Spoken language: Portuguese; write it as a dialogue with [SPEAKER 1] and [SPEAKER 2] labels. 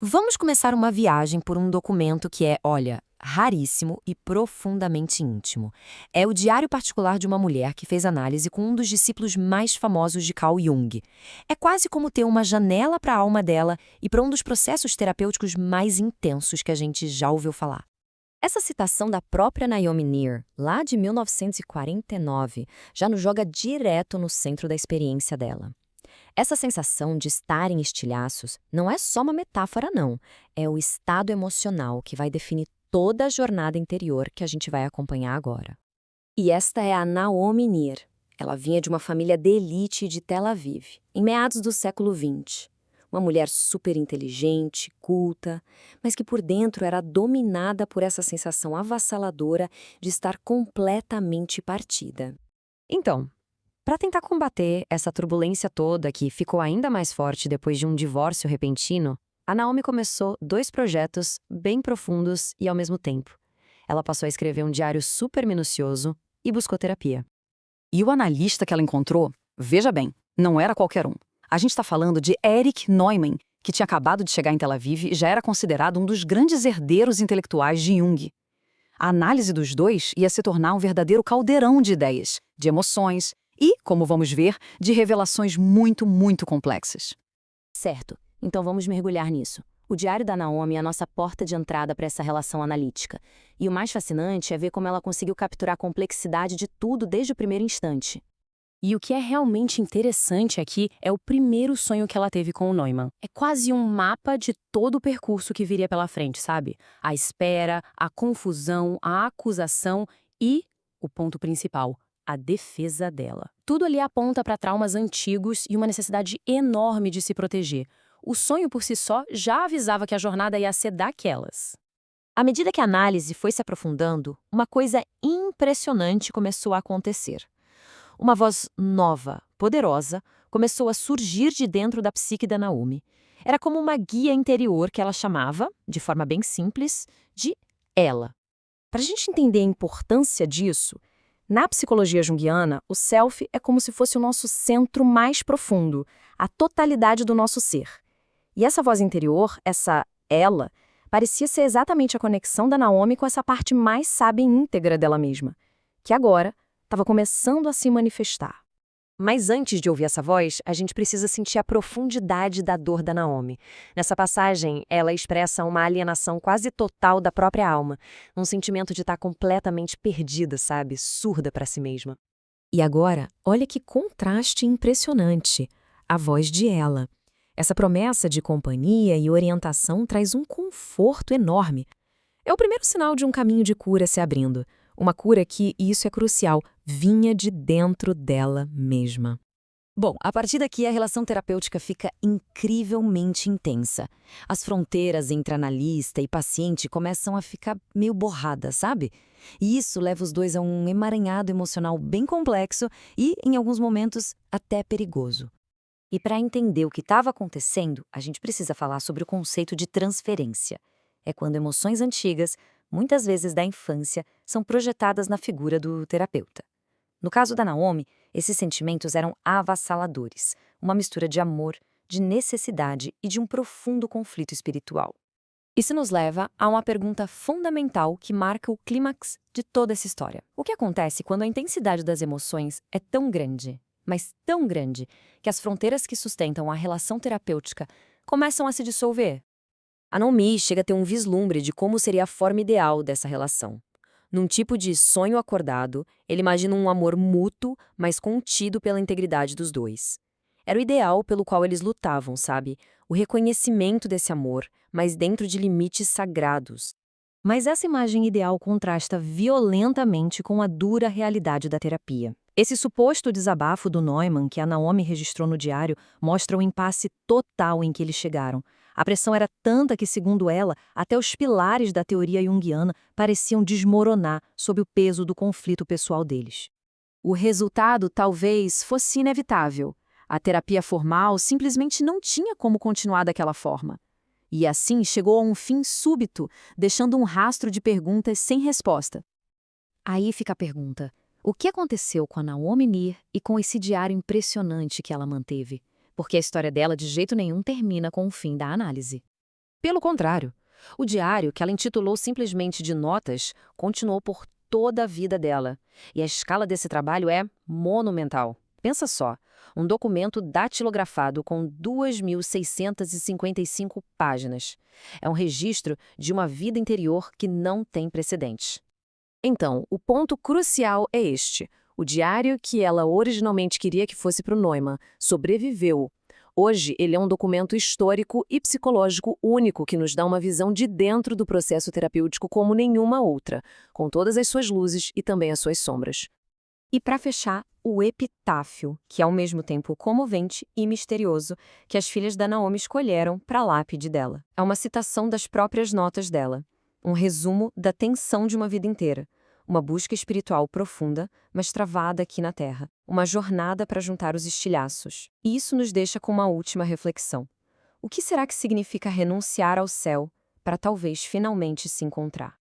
[SPEAKER 1] Vamos começar uma viagem por um documento que é, olha, raríssimo e profundamente íntimo. É o diário particular de uma mulher que fez análise com um dos discípulos mais famosos de Carl Jung. É quase como ter uma janela para a alma dela e para um dos processos terapêuticos mais intensos que a gente já ouviu falar. Essa citação da própria Naomi Neer, lá de 1949, já nos joga direto no centro da experiência dela. Essa sensação de estar em estilhaços não é só uma metáfora, não. É o estado emocional que vai definir toda a jornada interior que a gente vai acompanhar agora. E esta é a Naomi Neer. Ela vinha de uma família de elite de Tel Aviv, em meados do século XX. Uma mulher super inteligente, culta, mas que por dentro era dominada por essa sensação avassaladora de estar completamente partida. Então, para tentar combater essa turbulência toda que ficou ainda mais forte depois de um divórcio repentino, a Naomi começou dois projetos bem profundos e ao mesmo tempo. Ela passou a escrever um diário super minucioso e buscou terapia.
[SPEAKER 2] E o analista que ela encontrou, veja bem, não era qualquer um. A gente está falando de Erich Neumann, que tinha acabado de chegar em Tel Aviv e já era considerado um dos grandes herdeiros intelectuais de Jung. A análise dos dois ia se tornar um verdadeiro caldeirão de ideias, de emoções e, como vamos ver, de revelações muito, muito complexas.
[SPEAKER 1] Certo, então vamos mergulhar nisso. O diário da Naomi é a nossa porta de entrada para essa relação analítica. E o mais fascinante é ver como ela conseguiu capturar a complexidade de tudo desde o primeiro instante. E o que é realmente interessante aqui é o primeiro sonho que ela teve com o Neumann. É quase um mapa de todo o percurso que viria pela frente, sabe? A espera, a confusão, a acusação e, o ponto principal, a defesa dela. Tudo ali aponta para traumas antigos e uma necessidade enorme de se proteger. O sonho por si só já avisava que a jornada ia ser daquelas. À medida que a análise foi se aprofundando, uma coisa impressionante começou a acontecer. Uma voz nova, poderosa, começou a surgir de dentro da psique da Naomi. Era como uma guia interior que ela chamava, de forma bem simples, de ela. Para a gente entender a importância disso, na psicologia junguiana, o self é como se fosse o nosso centro mais profundo, a totalidade do nosso ser. E essa voz interior, essa ela, parecia ser exatamente a conexão da Naomi com essa parte mais sábia e íntegra dela mesma, que agora estava começando a se manifestar. Mas antes de ouvir essa voz, a gente precisa sentir a profundidade da dor da Naomi. Nessa passagem, ela expressa uma alienação quase total da própria alma, um sentimento de estar completamente perdida, sabe? Surda para si mesma. E agora, olha que contraste impressionante, a voz de ela. Essa promessa de companhia e orientação traz um conforto enorme. É o primeiro sinal de um caminho de cura se abrindo. Uma cura que, e isso é crucial, vinha de dentro dela mesma. Bom, a partir daqui a relação terapêutica fica incrivelmente intensa. As fronteiras entre analista e paciente começam a ficar meio borradas, sabe? E isso leva os dois a um emaranhado emocional bem complexo e, em alguns momentos, até perigoso. E para entender o que estava acontecendo, a gente precisa falar sobre o conceito de transferência. É quando emoções antigas, muitas vezes da infância, são projetadas na figura do terapeuta. No caso da Naomi, esses sentimentos eram avassaladores, uma mistura de amor, de necessidade e de um profundo conflito espiritual. Isso nos leva a uma pergunta fundamental que marca o clímax de toda essa história. O que acontece quando a intensidade das emoções é tão grande, mas tão grande, que as fronteiras que sustentam a relação terapêutica começam a se dissolver? A Naomi chega a ter um vislumbre de como seria a forma ideal dessa relação. Num tipo de sonho acordado, ele imagina um amor mútuo, mas contido pela integridade dos dois. Era o ideal pelo qual eles lutavam, sabe? O reconhecimento desse amor, mas dentro de limites sagrados. Mas essa imagem ideal contrasta violentamente com a dura realidade da terapia. Esse suposto desabafo do Neumann que a Naomi registrou no diário mostra o impasse total em que eles chegaram. A pressão era tanta que, segundo ela, até os pilares da teoria junguiana pareciam desmoronar sob o peso do conflito pessoal deles. O resultado talvez fosse inevitável. A terapia formal simplesmente não tinha como continuar daquela forma. E assim chegou a um fim súbito, deixando um rastro de perguntas sem resposta. Aí fica a pergunta: o que aconteceu com a Naomi Neer e com esse diário impressionante que ela manteve? Porque a história dela de jeito nenhum termina com o fim da análise.
[SPEAKER 3] Pelo contrário, o diário, que ela intitulou simplesmente de Notas, continuou por toda a vida dela. E a escala desse trabalho é monumental. Pensa só, um documento datilografado com 2.655 páginas. É um registro de uma vida interior que não tem precedentes. Então, o ponto crucial é este. O diário que ela originalmente queria que fosse para o Neumann sobreviveu. Hoje, ele é um documento histórico e psicológico único que nos dá uma visão de dentro do processo terapêutico como nenhuma outra, com todas as suas luzes e também as suas sombras.
[SPEAKER 1] E para fechar, o epitáfio, que é ao mesmo tempo comovente e misterioso, que as filhas da Naomi escolheram para a lápide dela. É uma citação das próprias notas dela, um resumo da tensão de uma vida inteira, uma busca espiritual profunda, mas travada aqui na Terra, uma jornada para juntar os estilhaços. E isso nos deixa com uma última reflexão. O que será que significa renunciar ao céu para talvez finalmente se encontrar?